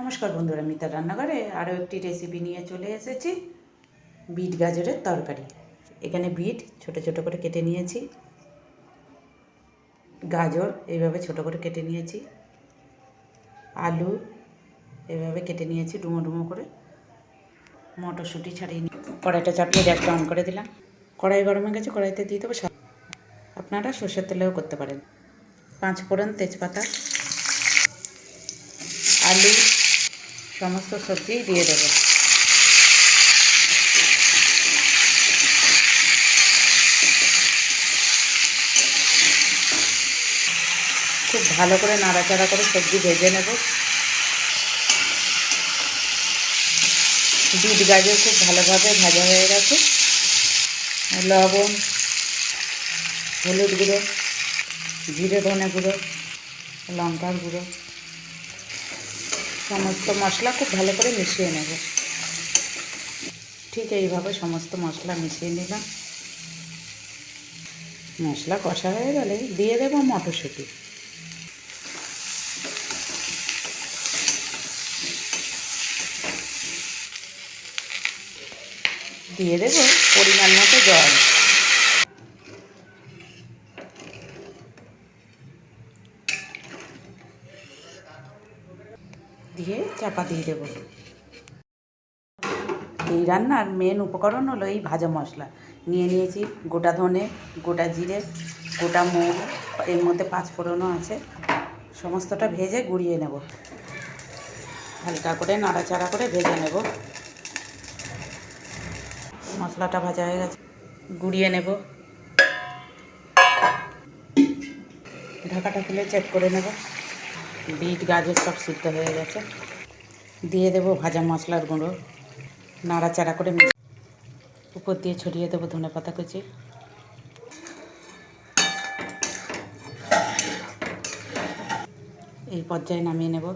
নমস্কার বন্ধুরা, মিতার রান্নাঘরে আরও একটি রেসিপি নিয়ে চলে এসেছি। বিট গাজরের তরকারি। এখানে বিট ছোট ছোট করে কেটে নিয়েছি, গাজর এইভাবে ছোট করে কেটে নিয়েছি, আলু এইভাবে কেটে নিয়েছি ডুমো ডুমো করে, মটরশুঁটি ছাড়িয়ে নিয়ে কড়াইটা চাপিয়ে গ্যাসটা অন করে দিলাম। কড়াই গরম হয়ে গেছে, কড়াইতে দিয়ে দেবো। আপনারা সর্ষের তেলেও করতে পারেন। 5 ফোড়ন, তেজপাতা, আলু সমস্ত সবজি দিয়ে দেবো। খুব ভালো করে নাড়াচাড়া করে সবজি ভেজে নেব। বিট গাজর খুব ভালোভাবে ভাজা হয়ে গেছে। লবণ, হলুদ গুঁড়ো, জিরে ধনে গুঁড়ো, লঙ্কার গুঁড়ো সমস্ত মশলা খুব ভালো করে মিশিয়ে নেব। ঠিক এইভাবে সমস্ত মশলা মিশিয়ে নিলাম। মশলা কষা হয়ে গেলে দিয়ে দেবো মটরশুঁটি। দিয়ে দেবো পরিমাণ মতো জল। দিয়ে চাপা দিয়ে দেবো। এই রান্নার মেন উপকরণ হলো এই ভাজা মশলা। নিয়ে নিয়েছি গোটা ধনে, গোটা জিরে, গোটা মৌরি, এর মধ্যে 5 ফোড়নও আছে। সমস্তটা ভেজে গুঁড়িয়ে নেব। হালকা করে নাড়াচাড়া করে ভেজে নেব। মশলাটা ভাজা হয়ে গেছে, গুঁড়িয়ে নেব। ঢাকাটা খুলে চেক করে নেব। বিট গাজর সব সিদ্ধ হয়ে গেছে। দিয়ে দেব ভাজা মশলার গুঁড়ো, নাড়াচাড়া করে উপর দিয়ে ছড়িয়ে দেবো ধনেপাতা কুচি। এই পর্যায়ে নামিয়ে নেব।